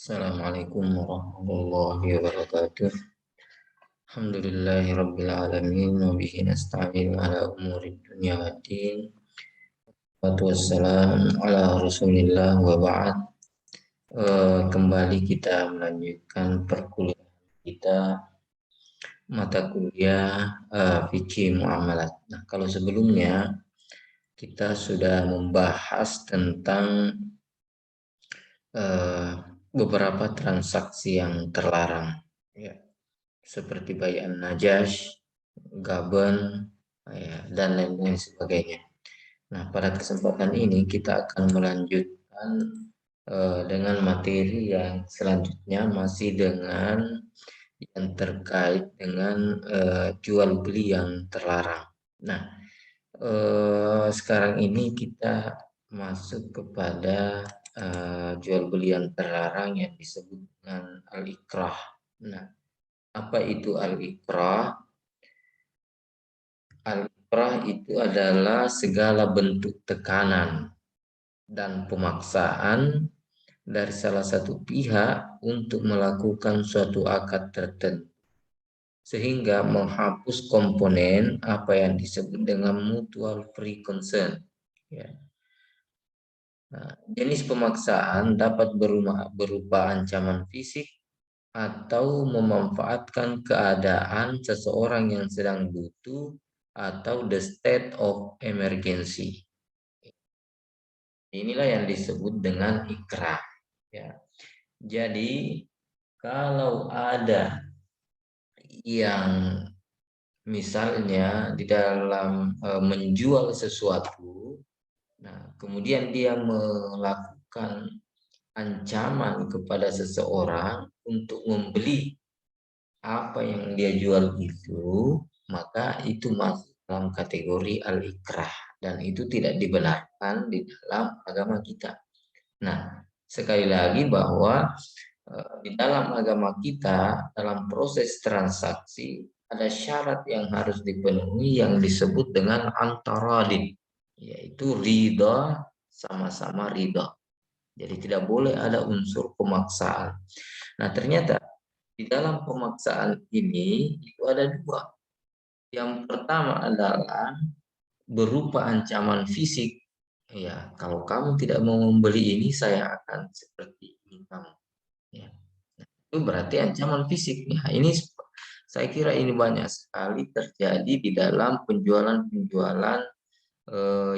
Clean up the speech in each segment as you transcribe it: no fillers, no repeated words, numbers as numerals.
Assalamualaikum warahmatullahi wabarakatuh. Alhamdulillahirabbil alamin wa bihi nasta'in ala umuri dunya waddin. Wassalamu ala Rasulillah wa ba'd. Kembali kita melanjutkan perkuliahan kita mata kuliah fikih muamalat. Nah, kalau sebelumnya kita sudah membahas tentang beberapa transaksi yang terlarang, ya, seperti bayan najas, gaben, ya, dan lain-lain sebagainya. Nah, pada kesempatan ini kita akan melanjutkan dengan materi yang selanjutnya, masih dengan yang terkait dengan jual beli yang terlarang. Nah, sekarang ini kita masuk kepada jual beli yang terlarang yang disebut dengan al-ikrah. Nah, apa itu al-ikrah? Al-ikrah itu adalah segala bentuk tekanan dan pemaksaan dari salah satu pihak untuk melakukan suatu akad tertentu, sehingga menghapus komponen apa yang disebut dengan mutual free consent. Ya. Nah, jenis pemaksaan dapat berupa ancaman fisik atau memanfaatkan keadaan seseorang yang sedang butuh atau the state of emergency. Inilah yang disebut dengan ikrah. Ya. Jadi kalau ada yang misalnya di dalam menjual sesuatu, nah kemudian dia melakukan ancaman kepada seseorang untuk membeli apa yang dia jual itu, maka itu masuk dalam kategori al-ikrah dan itu tidak dibenarkan di dalam agama kita. Nah, sekali lagi bahwa di dalam agama kita, dalam proses transaksi ada syarat yang harus dipenuhi yang disebut dengan antaradin, yaitu ridha, sama-sama ridha. Jadi tidak boleh ada unsur pemaksaan. Nah, ternyata di dalam pemaksaan ini itu ada dua. Yang pertama adalah berupa ancaman fisik. Ya, kalau kamu tidak mau membeli ini, saya akan seperti ini kamu. Ya. Itu berarti ancaman fisik. Ya, ini saya kira ini banyak sekali terjadi di dalam penjualan-penjualan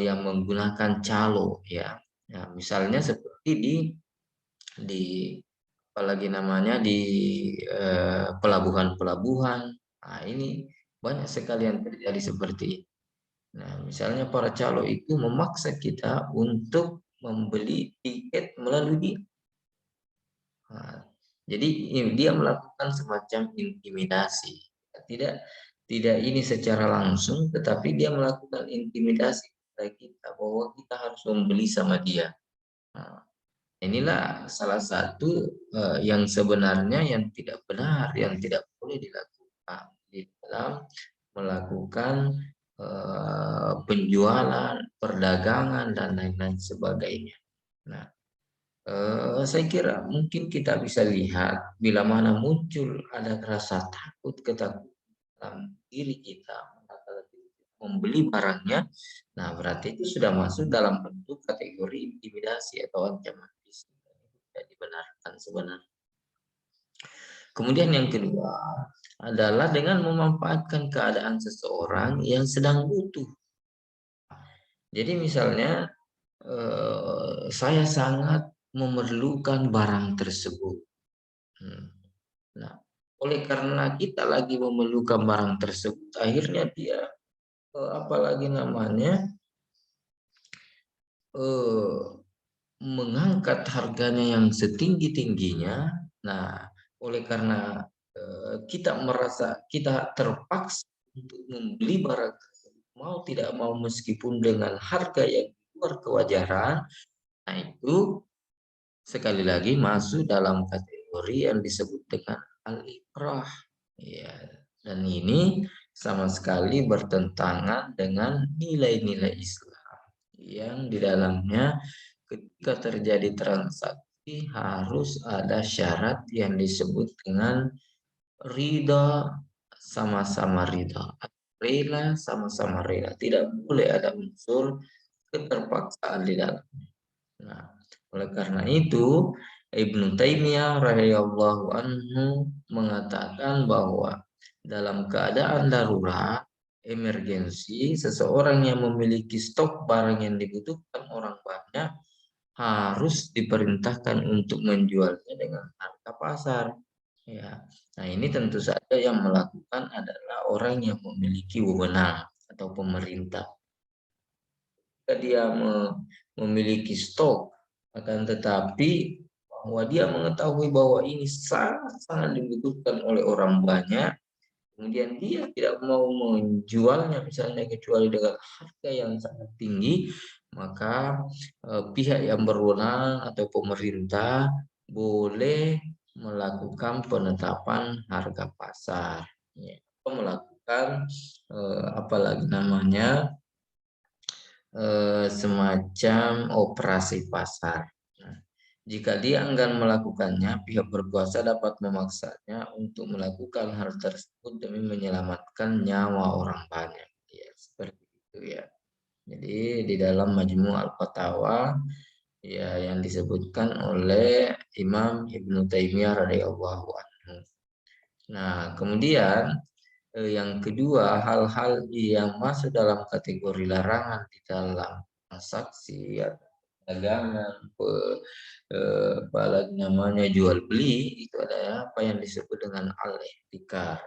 yang menggunakan calo, ya. Ya, misalnya seperti di apalagi namanya di pelabuhan-pelabuhan. Nah, ini banyak sekali yang terjadi seperti ini. Nah, misalnya para calo itu memaksa kita untuk membeli tiket melalui dia. Nah, jadi dia melakukan semacam intimidasi. Tidak ini secara langsung, tetapi dia melakukan intimidasi kepada kita bahwa kita harus membeli sama dia. Nah, inilah salah satu yang sebenarnya yang tidak benar, yang tidak boleh dilakukan di dalam melakukan penjualan, perdagangan, dan lain-lain sebagainya. Nah, saya kira mungkin kita bisa lihat bila mana muncul ada rasa takut, ketakutan dalam diri kita membeli barangnya, nah berarti itu sudah masuk dalam bentuk kategori intimidasi atau ancaman fisik. Tidak dibenarkan sebenarnya. Kemudian yang kedua adalah dengan memanfaatkan keadaan seseorang yang sedang butuh. Jadi misalnya saya sangat memerlukan barang tersebut. Nah, oleh karena kita lagi memerlukan barang tersebut, akhirnya dia apalagi namanya mengangkat harganya yang setinggi-tingginya. Nah, oleh karena kita merasa kita terpaksa untuk membeli barang tersebut, mau tidak mau meskipun dengan harga yang di luar kewajaran, nah itu sekali lagi masuk dalam kategori yang disebut dengan al-ikrah. Ya, dan ini sama sekali bertentangan dengan nilai-nilai Islam yang di dalamnya ketika terjadi transaksi Tapi harus ada syarat yang disebut dengan ridha, sama-sama ridha. Rela, sama-sama rela. Tidak boleh ada unsur keterpaksaan di dalam. Nah, oleh karena itu, Ibnu Taimiyah radhiyallahu anhu mengatakan bahwa dalam keadaan darurat, emergensi, seseorang yang memiliki stok barang yang dibutuhkan orang banyak harus diperintahkan untuk menjualnya dengan harga pasar. Ya, nah ini tentu saja yang melakukan adalah orang yang memiliki wewenang atau pemerintah. Jika dia memiliki stok, akan tetapi bahwa dia mengetahui bahwa ini sangat-sangat dibutuhkan oleh orang banyak, kemudian dia tidak mau menjualnya misalnya kecuali dengan harga yang sangat tinggi, maka pihak yang berwenang atau pemerintah boleh melakukan penetapan harga pasar, ya, atau melakukan apalagi namanya semacam operasi pasar. Nah, jika dia enggan melakukannya, pihak berkuasa dapat memaksanya untuk melakukan hal tersebut demi menyelamatkan nyawa orang banyak. Ya, seperti itu ya. Jadi di dalam Majmu' Al-Fatawa ya yang disebutkan oleh Imam Ibnu Taimiyah radhiyallahu anhu. Nah, kemudian yang kedua, hal-hal yang masuk dalam kategori larangan di dalam transaksi atau dagangan, apalagi namanya jual beli, itu adalah apa yang disebut dengan al-ihtikar.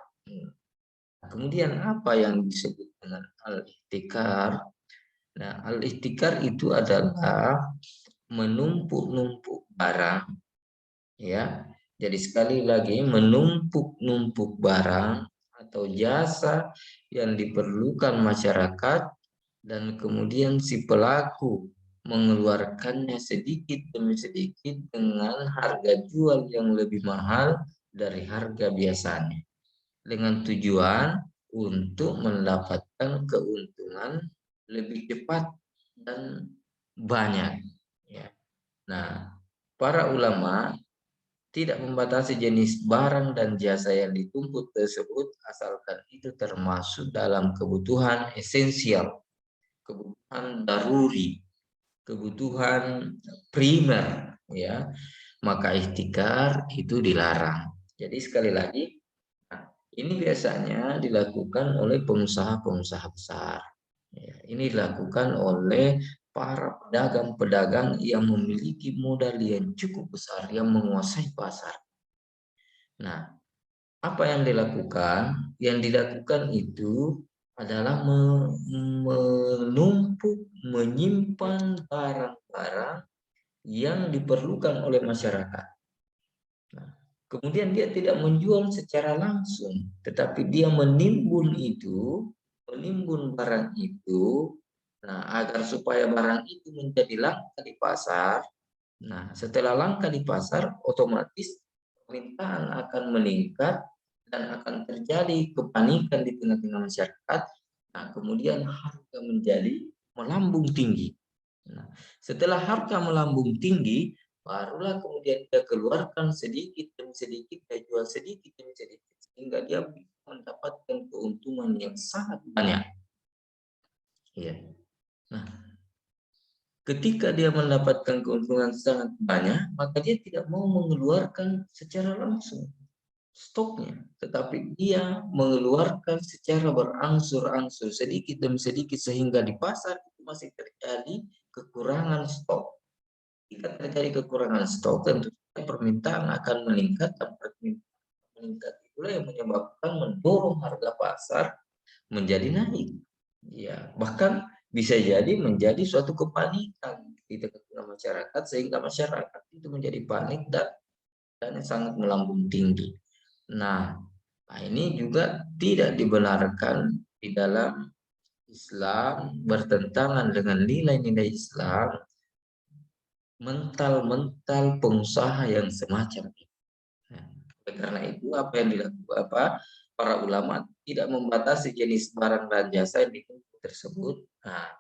Kemudian apa yang disebut dengan al-ihtikar? Nah, al-ihtikar itu adalah menumpuk-numpuk barang, ya. Jadi sekali lagi menumpuk-numpuk barang atau jasa yang diperlukan masyarakat dan kemudian si pelaku mengeluarkannya sedikit demi sedikit dengan harga jual yang lebih mahal dari harga biasanya dengan tujuan untuk mendapatkan keuntungan lebih cepat dan banyak, ya. Nah, para ulama tidak membatasi jenis barang dan jasa yang ditumpuk tersebut asalkan itu termasuk dalam kebutuhan esensial, kebutuhan daruri, kebutuhan primer, ya, maka ihtikar itu dilarang. Jadi sekali lagi, ini biasanya dilakukan oleh pengusaha-pengusaha besar. Ya, ini dilakukan oleh para pedagang-pedagang yang memiliki modal yang cukup besar, yang menguasai pasar. Nah, apa yang dilakukan? Yang dilakukan itu adalah menumpuk, menyimpan barang-barang yang diperlukan oleh masyarakat. Nah, kemudian dia tidak menjual secara langsung, tetapi dia menimbun barang itu, nah agar supaya barang itu menjadi langka di pasar. Nah, setelah langka di pasar, otomatis permintaan akan meningkat dan akan terjadi kepanikan di tengah-tengah masyarakat. Nah, kemudian harga menjadi melambung tinggi. Nah, setelah harga melambung tinggi, barulah kemudian dia keluarkan sedikit demi sedikit, dia jual sedikit demi sedikit, sehingga dia mendapatkan keuntungan yang sangat banyak. Ya. Nah, ketika dia mendapatkan keuntungan sangat banyak, maka dia tidak mau mengeluarkan secara langsung stoknya, tetapi dia mengeluarkan secara berangsur-angsur sedikit demi sedikit sehingga di pasar itu masih terjadi kekurangan stok. Jika terjadi kekurangan stok, tentu permintaan akan meningkat dan permintaan meningkat itulah yang menyebabkan mendorong harga pasar menjadi naik. Ya, bahkan bisa jadi menjadi suatu kepanikan di tengah masyarakat sehingga masyarakat itu menjadi panik dan sangat melambung tinggi. Nah, ini juga tidak dibenarkan di dalam Islam, bertentangan dengan nilai-nilai Islam, mental-mental pengusaha yang semacam ini. Nah, karena itu apa yang dilakukan para ulama tidak membatasi jenis barang dan jasa yang dituntut tersebut. Nah,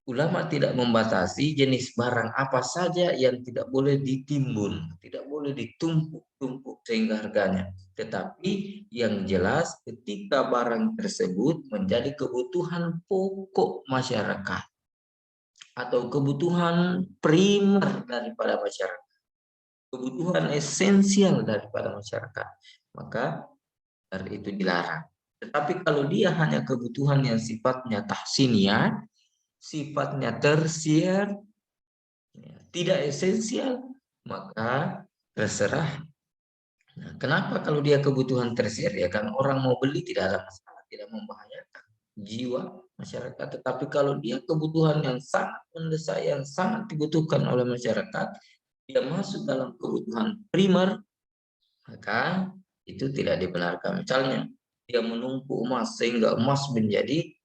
ulama tidak membatasi jenis barang apa saja yang tidak boleh ditimbun, tidak boleh ditumpuk-tumpuk sehingga harganya. Tetapi yang jelas ketika barang tersebut menjadi kebutuhan pokok masyarakat atau kebutuhan primer daripada masyarakat, kebutuhan esensial daripada masyarakat, maka dari itu dilarang. Tetapi kalau dia hanya kebutuhan yang sifatnya tahsiniyah, sifatnya tersier, ya, tidak esensial, maka terserah. Nah, kenapa kalau dia kebutuhan tersier? Ya kan orang mau beli tidak ada masalah, tidak membahayakan jiwa masyarakat. Tetapi kalau dia kebutuhan yang sangat mendesak, yang sangat dibutuhkan oleh masyarakat, dia masuk dalam kebutuhan primer, maka itu tidak dibenarkan. Misalnya dia menumpuk emas sehingga emas menjadi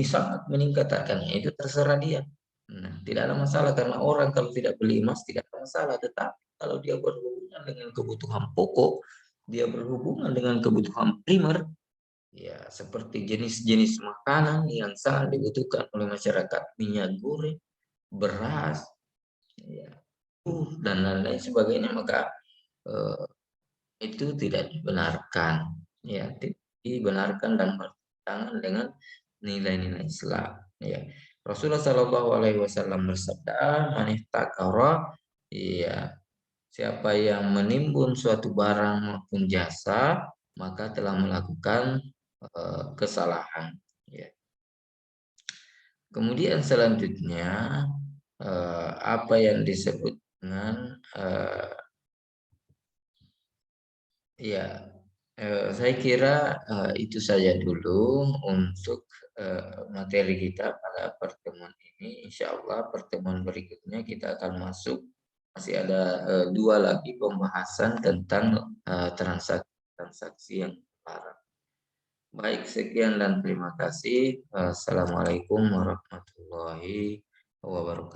sangat meningkat harganya, itu terserah dia. Nah, tidak ada masalah karena orang kalau tidak beli emas tidak ada masalah. Tetapi kalau dia berhubungan dengan kebutuhan pokok, dia berhubungan dengan kebutuhan primer, ya seperti jenis-jenis makanan yang sangat dibutuhkan oleh masyarakat, minyak goreng, beras, ya, dan lain-lain sebagainya, maka eh, itu tidak dibenarkan, ya tidak dibenarkan dan bertentangan dengan nilai-nilai Islam, ya. Rasulullah Shallallahu Alaihi Wasallam bersabda, manihtakara, ya, siapa yang menimbun suatu barang maupun jasa maka telah melakukan kesalahan, ya. Kemudian selanjutnya apa yang disebut dengan ya, saya kira itu saja dulu untuk materi kita pada pertemuan ini. Insya Allah pertemuan berikutnya kita akan masuk, masih ada dua lagi pembahasan tentang transaksi yang terlarang. Baik, sekian dan terima kasih. Assalamualaikum warahmatullahi wabarakatuh.